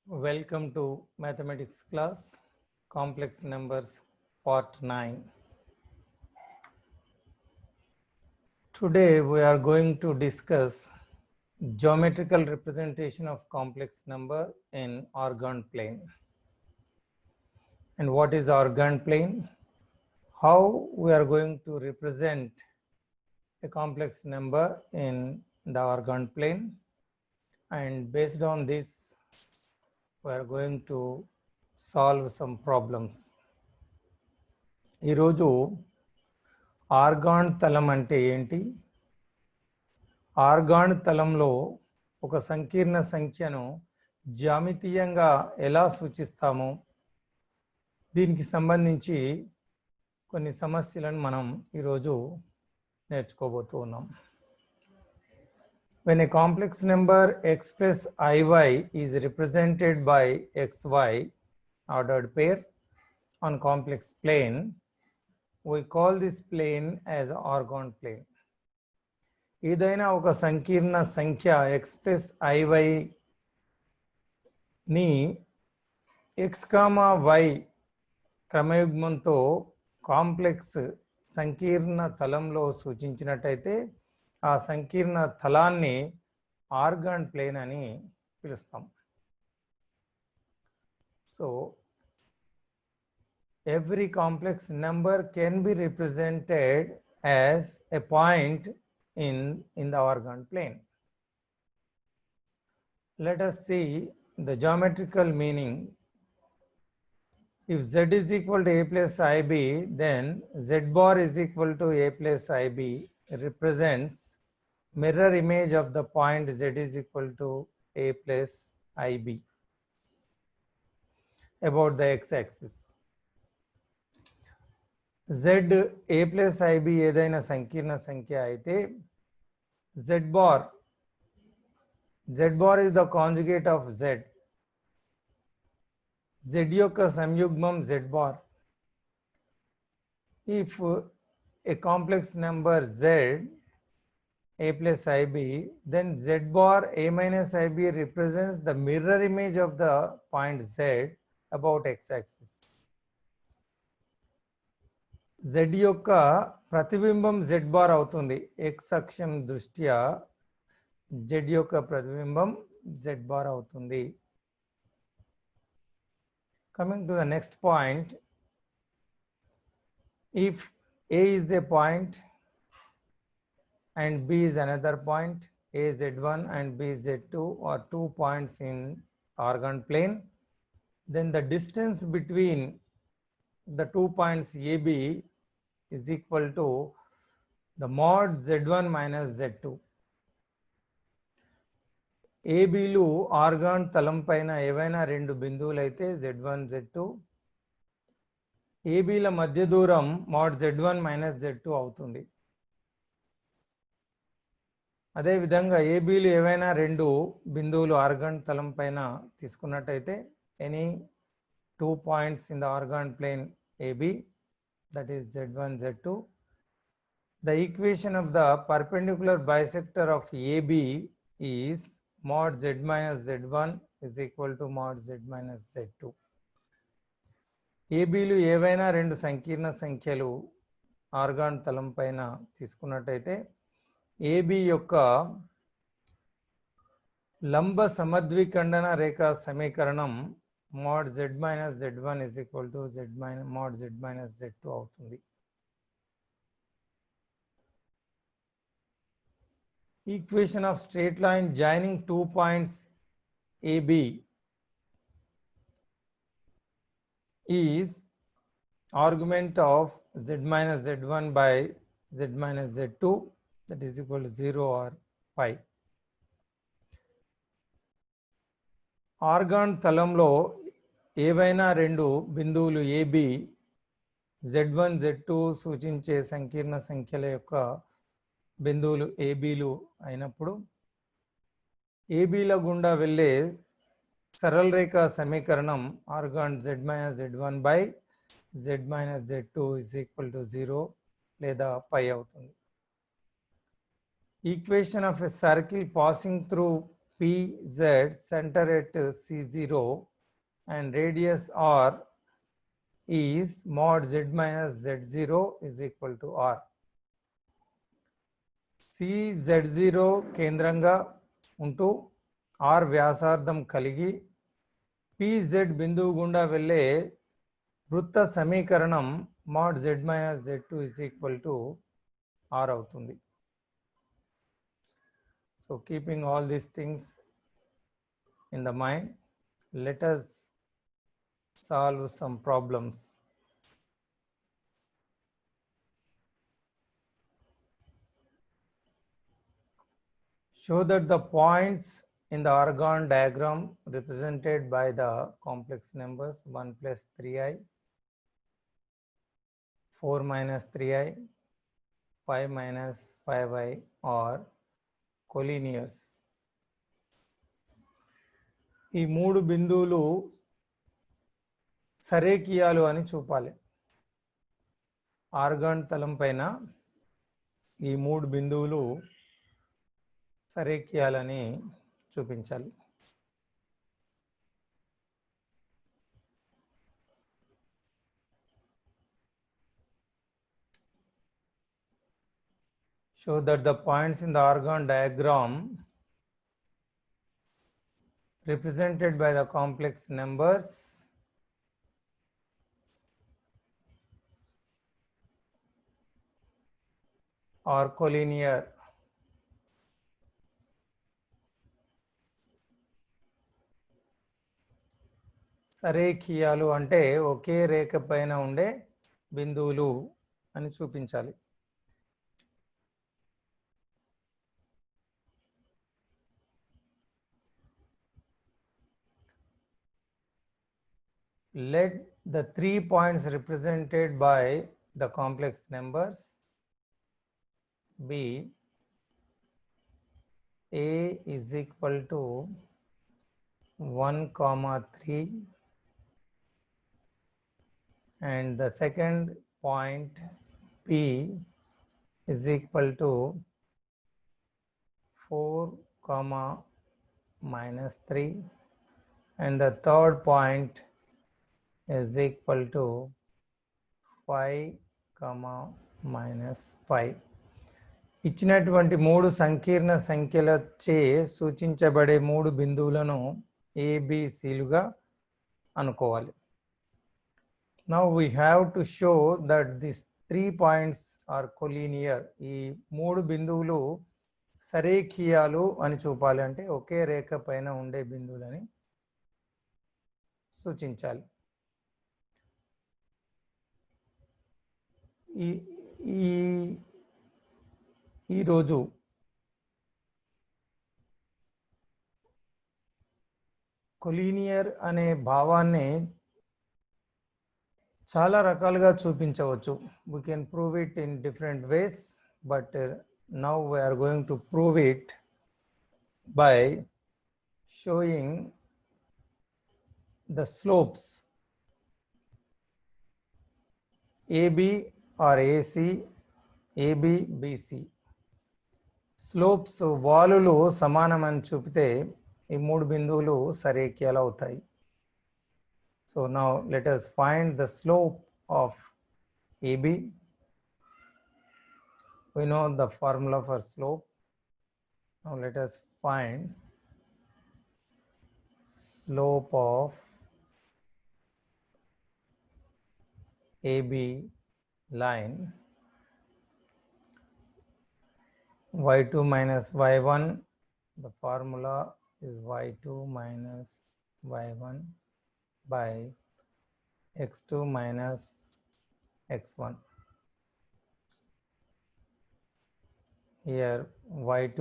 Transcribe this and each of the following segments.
Welcome to mathematics class, complex numbers part 9. Today we are going to discuss geometrical representation of complex number in orgone plane. And what is orgone plane? How we are going to represent a complex number in the orgone plane, and based on this we are going to solve some problems. ఈరోజు organ తలం అంటే ఏంటి, organ తలంలో ఒక సంకీర్ణ సంఖ్యను జ్యామితీయంగా ఎలా సూచిస్తాము, దీనికి సంబంధించి కొన్ని సమస్యలను మనం ఈరోజు నేర్చుకోబోతూ ఉన్నాం. When a complex number x plus iy is represented by xy ordered pair on complex plane, we call this plane as orgone plane. ఏదైనా ఒక సంకీర్ణ సంఖ్య x plus iy ని x, y క్రమయుగ్మంతో కాంప్లెక్స్ సంకీర్ణ తలంలో సూచించినట్టయితే ఆ సంకీర్ణ తలాన్ని ఆర్గాన్ ప్లేన్ అని పిలుస్తాం. So every complex number can be represented as a point in the orgone plane. Let us see the geometrical meaning. If z is equal to a plus ib, then z bar is equal to a plus ib represents mirror image of the point z is equal to a plus ib about the x-axis. z a plus ib ఏదైనా సంకీర్ణ సంఖ్య అయితే z bar is the conjugate of z. z యొక్క సంయుగ్మం z bar. If a complex number z a plus ib, then z bar a minus ib represents the mirror image of the point z about x-axis. z యొక్క ప్రతిబింబం z bar అవుతుంది. x అక్షం దృష్ట్యా z యొక్క ప్రతిబింబం z bar అవుతుంది. Coming to the next point, if a is a point and b is another point, a z1 and b z2 are 2 points in orgone plane, then the distance between the 2 points AB is equal to the mod z1 minus z2. ABలు Argand తలం పైన ఏవైనా రెండు బిందువులు అయితే z1 z2, ABల మధ్య దూరం mod z1 minus z2 అవుతుంది. అదేవిధంగా ఏబీలు ఏవైనా రెండు బిందువులు ఆర్గాన్ తలం పైన తీసుకున్నట్టయితే any 2 points in the orgone plane AB, that is z1 z2, the equation of the perpendicular bisector of AB is mod z minus z1 is equal to mod z minus z2. ఏబీలు ఏవైనా రెండు సంకీర్ణ సంఖ్యలు organ తలం పైన తీసుకున్నట్టయితే AB యొక్క లంబ సమద్విఖండన రేఖా సమీకరణం mod z minus z1 is equal to mod z minus z2 అవుతుంది. Equation of straight line joining 2 points AB is argument of z minus z1 by z minus z2, that is equal to 0 or pi. Organ తలంలో ఏవైనా రెండు బిందువులు AB z1 z2 సూచించే సంకీర్ణ సంఖ్యల యొక్క బిందువులు ఏబీలు అయినప్పుడు ఏబీల గుండా వెళ్ళే సరళ రేఖ సమీకరణం organ z minus z1 by z minus z2 is equal to 0 లేదా పై అవుతుంది. Equation of a circle passing through PZ center at C0 and radius R is mod Z minus Z0 is equal to R. CZ0 కేంద్రంగా ఉంటూ R వ్యాసార్థం కలిగి PZ బిందువు గుండా వెళ్ళే వృత్త సమీకరణం mod Z minus Z2 is equal to R అవుతుంది. So keeping all these things in the mind, let us solve some problems. Show that the points in the Argonne diagram represented by the complex numbers 1 plus 3i, 4 minus 3i, 5 minus 5i are collinears. ఈ మూడు బిందువులు సరేఖీయాలు అని చూపాలి. Organ తలం పైన ఈ మూడు బిందువులు సరేఖీయాలని చూపించాలి. Show that the points in the Argonne diagram represented by the complex numbers are collinear. సరేఖీయాలు అంటే ఒకే రేఖ పైన ఉండే బిందువులు అని చూపించాలి. Let the 3 points represented by the complex numbers be A is equal to 1, 3 and the second point B is equal to 4, minus 3 and the third point is equal to 5, minus 5. ఇచ్చినటువంటి మూడు సంకీర్ణ సంఖ్యలచే సూచించబడే మూడు బిందువులను ABCలుగా అనుకోవాలి. Now we have to show that these 3 points are collinear. ఈ మూడు బిందువులు సరేఖీయాలు అని చూపాలి అంటే ఒకే రేఖ పైన ఉండే బిందువులని సూచించాలి. ఈరోజు కొలీనియర్ అనే భావాన్ని చాలా రకాలుగా చూపించవచ్చు. We can prove it in different ways, but now we are going to prove it by showing the slopes AB or AC, AB, BC. Slopes వాలులు సమానమని చూపితే ఈ మూడు బిందువులు సరేఖీయాలు అవుతాయి. So now let us find the slope of AB. We know the formula for slope. Now let us find slope of AB line. Y2 minus Y1, the formula is Y2 minus Y1 by X2 minus X1. Here Y2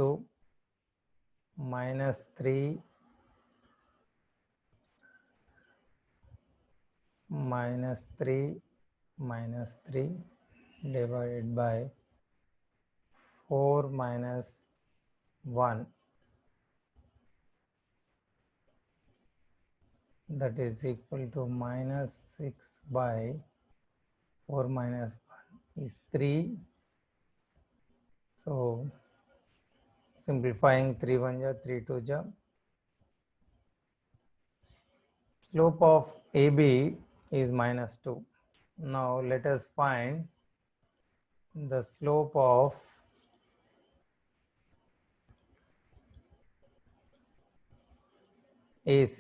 minus 3 minus 3 minus 3 divided by 4 minus 1, that is equal to minus 6 by 4 minus 1 is 3. So simplifying 3 1 ja 3 2 ja slope of AB is minus 2. Now let us find the slope of AC,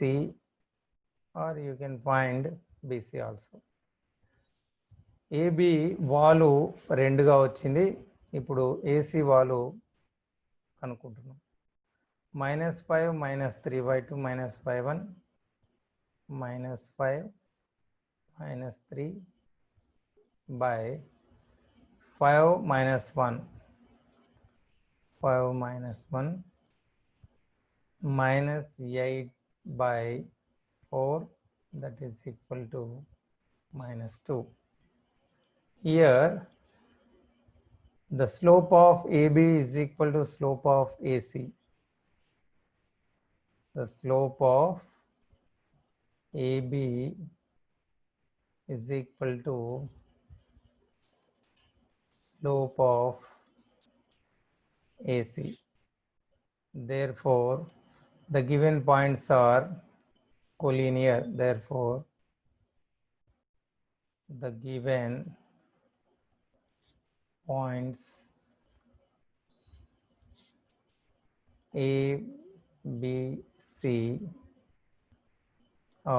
or you can find BC also. AB వాలు 2గా వచ్చింది. ఇప్పుడు AC వాలు కనుక్కుంటున్నాం. -5 -3/2 -5/1 -5 -3 by 5 - 1 5 - 1 -8/4, that is equal to -2. Here the slope of AB is equal to slope of AC. The slope of AB is equal to slope of AC. Therefore, the given points are collinear. Therefore, the given points A, B, C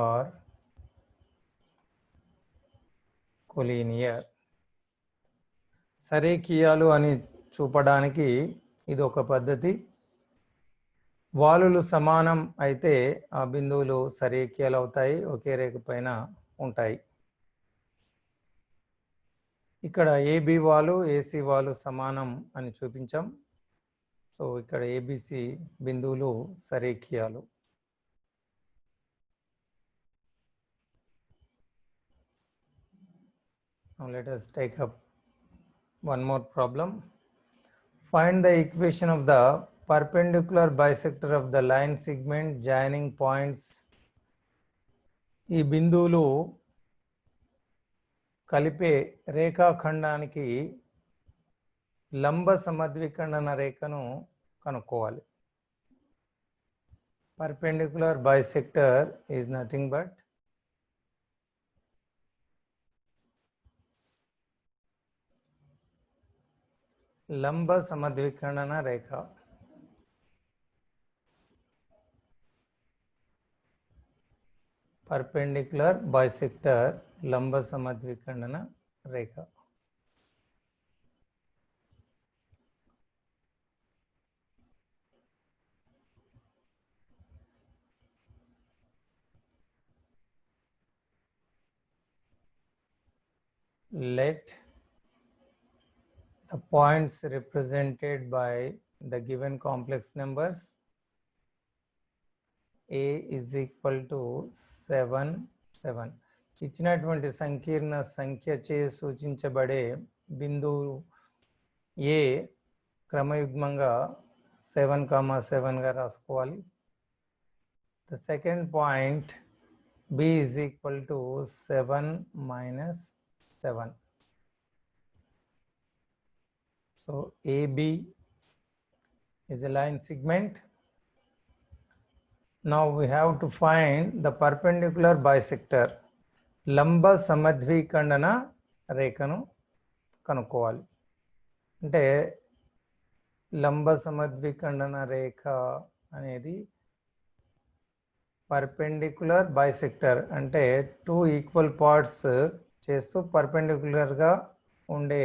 are collinear. సరేఖీయాలు అని చూపడానికి ఇది ఒక పద్ధతి. వాలులు సమానం అయితే ఆ బిందువులు సరేఖీయాలు అవుతాయి, ఒకే రేఖ పైన ఉంటాయి. ఇక్కడ AB వాలు AC వాలు సమానం అని చూపించాం. సో ఇక్కడ ABC బిందువులు సరేఖీయాలు. Now let us take up one more problem. Find the equation of the perpendicular bisector of the line segment joining points. ఈ బిందువులు కలిపే రేఖాఖండానికి లంబ సమద్విఖండన రేఖను కనుక్కోవాలి. Perpendicular bisector is nothing but లంబ సమద్విఖండన రేఖ. Perpendicular bisector లంబ సమద్విఖండన రేఖ. Let the points represented by the given complex numbers A is equal to 7 7. ఇచ్చినటువంటి సంకీర్ణ సంఖ్యచే సూచించబడే బిందువు A క్రమయుగ్మంగా 7,7గా రాసుకోవాలి. The second point B is equal to 7 - 7. So AB is a line segment. Now we have to find the perpendicular bisector. లంబ సమద్విఖండన రేఖను కనుక్కోవాలి. అంటే లంబ సమద్విఖండన రేఖ అనేది పర్పెండిక్యులర్ బైసెక్టర్, అంటే 2 ఈక్వల్ పార్ట్స్ చేస్తూ పర్పెండిక్యులర్గా ఉండే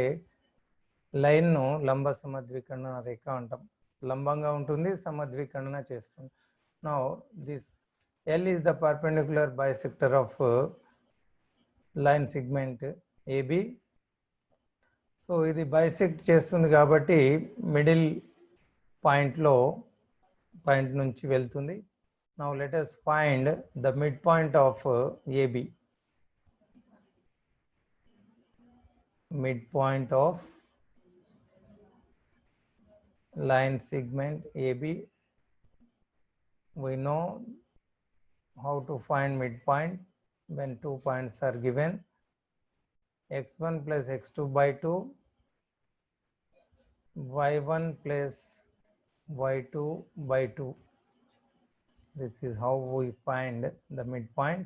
లైన్ను లంబ సమద్విఖండన రేఖ అంటాం. లంబంగా ఉంటుంది, సమద్విఖండన చేస్తుంది. Now this L is the perpendicular bisector of line segment AB. So ఇది బైసెక్ట్ చేస్తుంది కాబట్టి మిడిల్ పాయింట్ నుంచి వెళ్తుంది. Now let us find the midpoint of AB. Midpoint of line segment AB. We know how to find midpoint when 2 points are given. x1 plus x2 by 2, y1 plus y2 by 2. This is how we find the midpoint.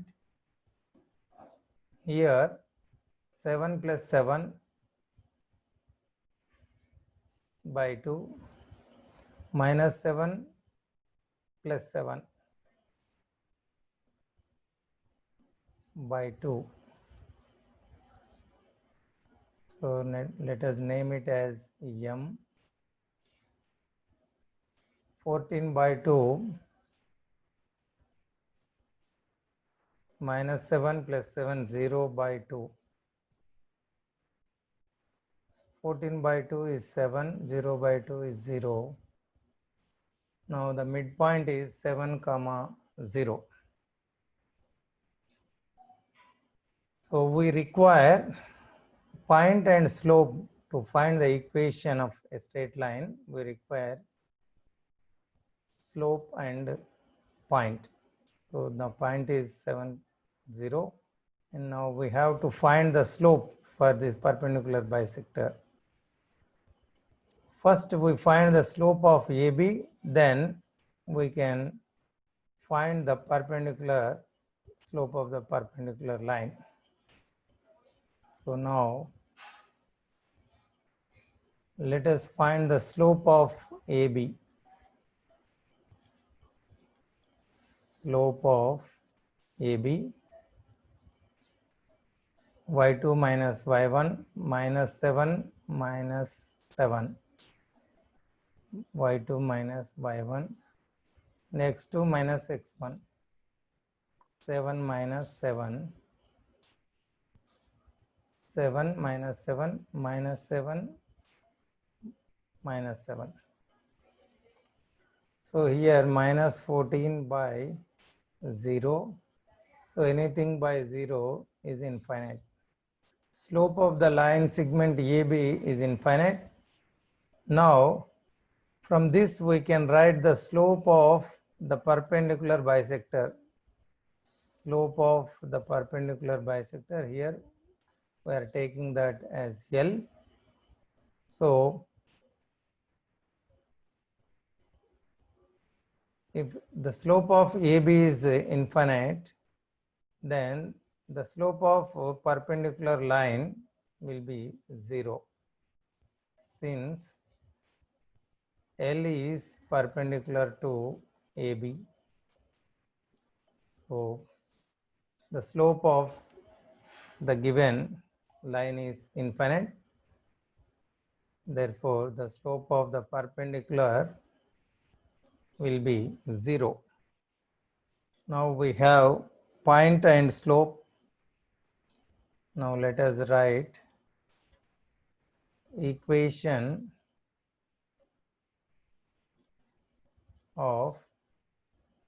Here 7 plus 7 by 2 minus 7 plus 7 by 2. So let us name it as M. 14 by 2 minus 7 plus 7, 0 by 2. 14 by 2 is 7, 0 by 2 is 0. Now the midpoint is 7 comma 0. So we require point and slope to find the equation of a straight line. We require slope and point. So the point is 7, 0. And now we have to find the slope for this perpendicular bisector. First we find the slope of AB, then we can find the perpendicular slope of the perpendicular line. So now let us find the slope of AB. Slope of AB, y2 minus y1 minus 7 minus 7, y2 minus y1, next 2 minus x1, 7 minus 7, 7 minus 7 minus 7 minus 7. So here minus 14 by 0. So anything by 0 is infinite. Slope of the line segment AB is infinite. Now from this we can write the slope of the perpendicular bisector. Slope of the perpendicular bisector, here we are taking that as L. So if the slope of AB is infinite, then the slope of perpendicular line will be 0, since L is perpendicular to AB. So the slope of the given line is infinite. Therefore, the slope of the perpendicular will be 0. Now we have point and slope. Now let us write equation of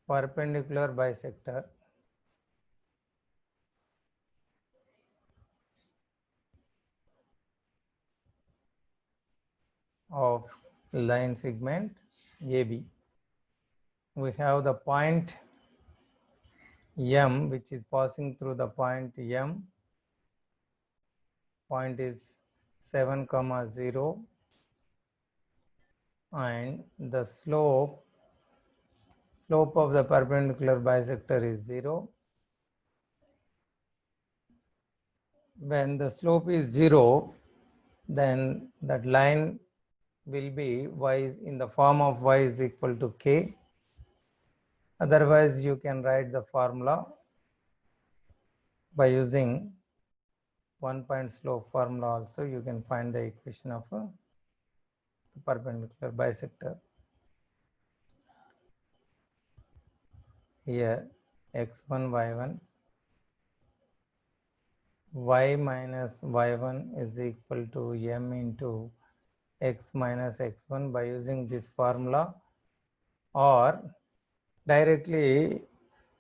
perpendicular bisector of line segment AB. We have the point M, which is passing through the point M. Point is 7 comma 0, and the slope of the perpendicular bisector is 0. When the slope is 0, then that line will be y in the form of y is equal to k. Otherwise, you can write the formula by using one point slope formula. Also, you can find the equation of a perpendicular bisector. Here x1 y1, y minus y1 is equal to m into x minus x1 by using this formula, or directly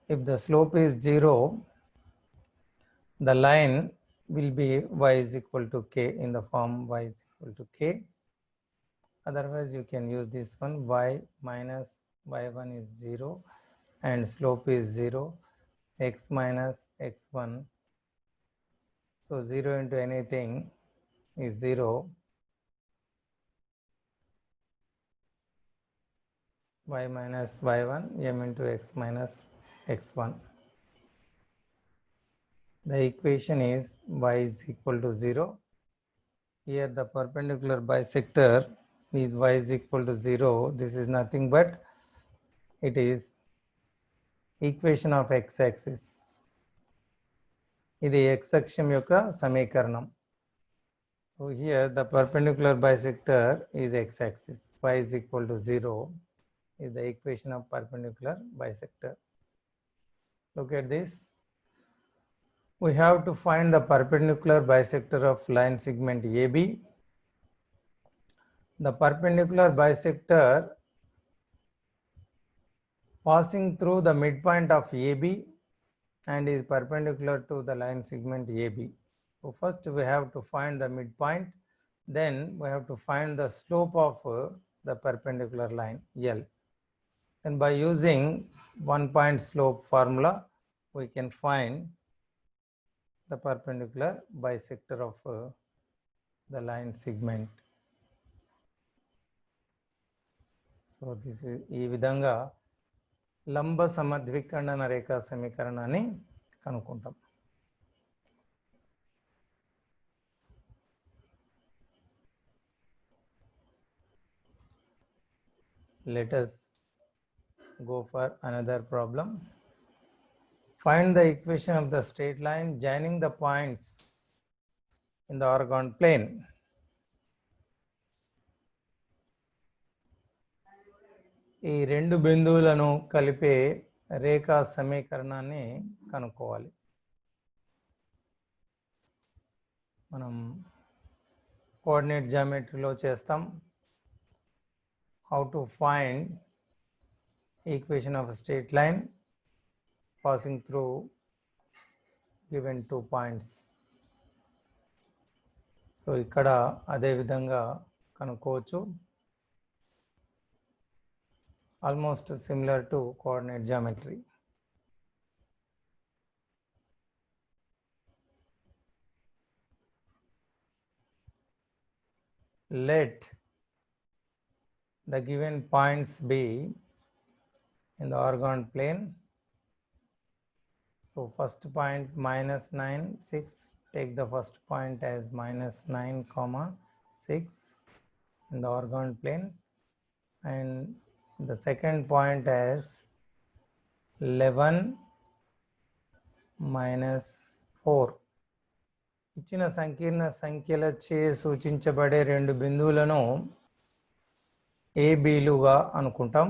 if the slope is 0, the line will be y is equal to k in the form y is equal to k. Otherwise, you can use this one, y minus y1 is 0 and slope is 0, x minus x1. So 0 into anything is 0. y minus y1 m into x minus x1. The equation is y is equal to 0. Here the perpendicular bisector is y is equal to 0. This is nothing but it is equation of x-axis. ఇది x అక్షం యొక్క సమీకరణం. So here the perpendicular bisector is x-axis. Y is equal to 0 is the equation of perpendicular bisector. Look at this. We have to find the perpendicular bisector of line segment AB. The perpendicular bisector passing through the midpoint of AB and is perpendicular to the line segment AB. So first we have to find the midpoint, then we have to find the slope of the perpendicular line L. And by using one point slope formula, we can find the perpendicular bisector of the line segment. So this is ఈ విధంగా లంబ సమద్విఖండన రేఖా సమీకరణాన్ని కనుక్కుంటాం. Let us go for another problem. Find the equation of the straight line joining the points in the origin plane. ఈ రెండు బిందువులను కలిపే రేఖా సమీకరణాన్ని కనుక్కోవాలి. మనం కోఆర్డినేట్ జామెట్రీలో చేస్తాం. How to find equation of a straight line passing through given 2 points. So ఇక్కడ అదే విధంగా కనుక్కోవచ్చు. Almost similar to coordinate geometry. Let the given points be in the origin plane. So first point minus 9, 6. Take the first point as minus 9, 6 in the origin plane, and the second point as 11 minus 4. ఇచ్చిన సంకీర్ణ సంఖ్యలచే సూచించబడే రెండు బిందువులను ABలుగా అనుకుంటాం.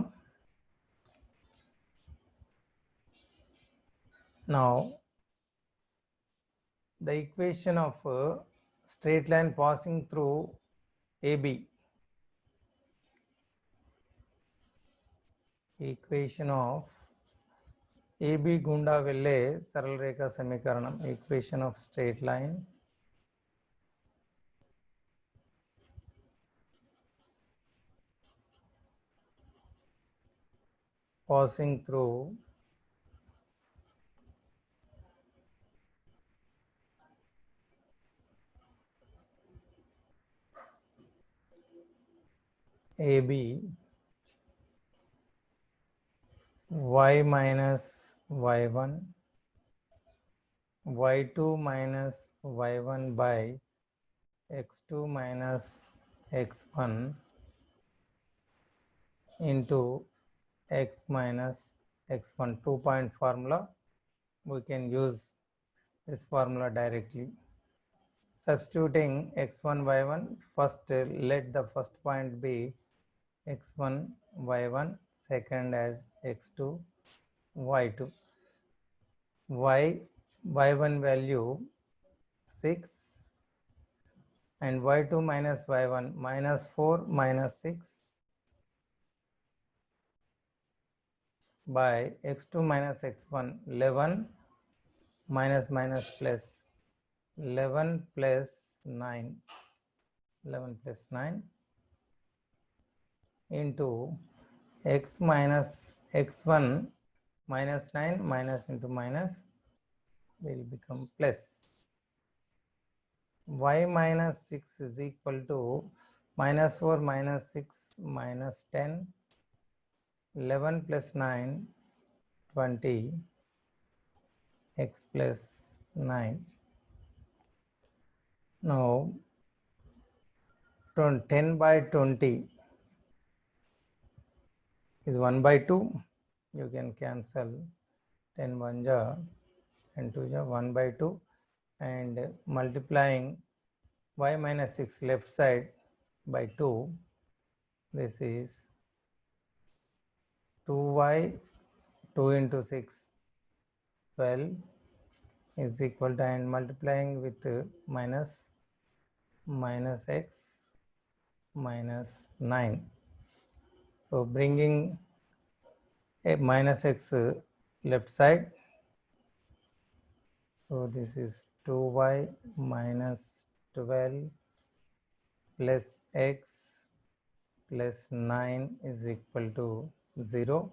Now the equation of straight line passing through AB. Equation of AB గుండా వెళ్ళే సరళ రేఖా సమీకరణం. Equation of straight line passing through AB y minus y1 y2 minus y1 by x2 minus x1 into x minus x1. 2-point formula. We can use this formula directly. Substituting x1 y1, first let the first point be x1 y1, second as x2 y2. y1 value 6 and y2 minus y1 minus 4 minus 6 by x2 minus x1 11 minus minus plus 11 plus 9 into x minus x1 minus 9 minus into minus will become plus. Y minus 6 is equal to minus 4 minus 6 minus 10 11 plus 9, 20, x plus 9. Now 10 by 20 is 1 by 2. You can cancel 10 1 ja and 2 ja 1 by 2, and multiplying y minus 6 left side by 2, this is 2y, 2 into 6, 12 is equal to, and multiplying with minus x minus 9. So bringing a minus x left side. So this is 2y minus 12 plus x plus 9 is equal to 0.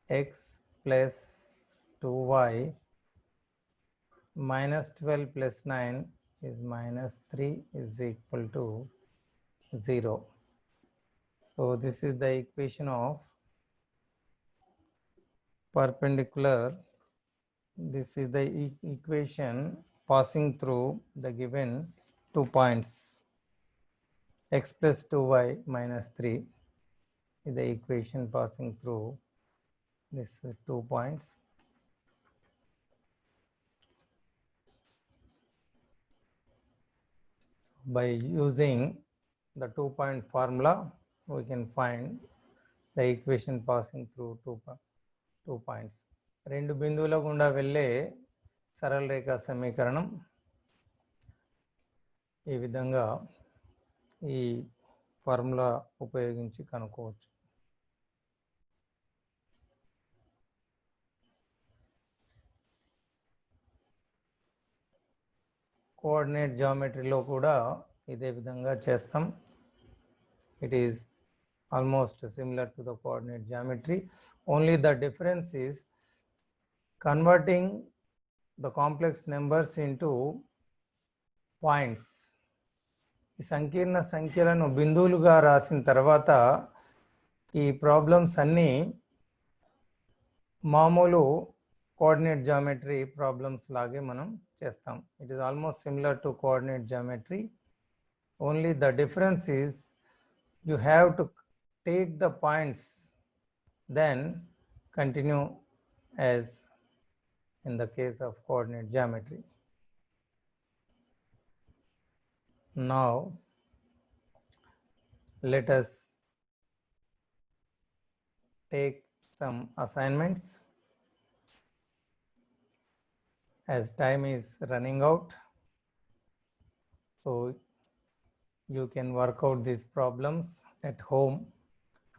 X plus 2y minus 12 plus 9 is minus 3 is equal to 0. So this is the equation of perpendicular. This is the equation passing through the given 2 points. X plus 2y minus 3 is the equation passing through these 2 points. By using the 2-point formula, we can find the equation passing through 2 points. రెండు బిందువుల గుండా వెళ్ళే సరళ రేఖా సమీకరణం ఈ విధంగా ఈ formula ఉపయోగించి కనుక్కోవచ్చు. కోఆర్డినేట్ జామెట్రీలో కూడా ఇదే విధంగా చేస్తాం. It is almost similar to the coordinate geometry. Only the difference is converting the complex numbers into points. ఈ సంకీర్ణ సంఖ్యలను బిందువులుగా రాసిన తర్వాత ఈ ప్రాబ్లమ్స్ అన్నీ మామూలు కోఆర్డినేట్ జామెట్రీ ప్రాబ్లమ్స్ లాగే మనం చేస్తాం. It is almost similar to coordinate geometry. Only the difference is you have to take the points, then continue as in the case of coordinate geometry. Now let us take some assignments as time is running out. So you can work out these problems at home.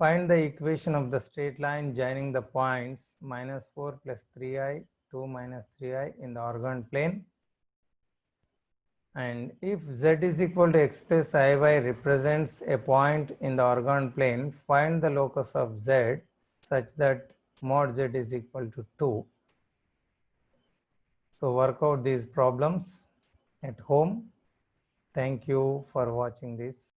Find the equation of the straight line joining the points minus 4 plus 3i, 2 minus 3i in the orgone plane. And if z is equal to x plus iy represents a point in the orgone plane, find the locus of z such that mod z is equal to 2. So work out these problems at home. Thank you for watching this.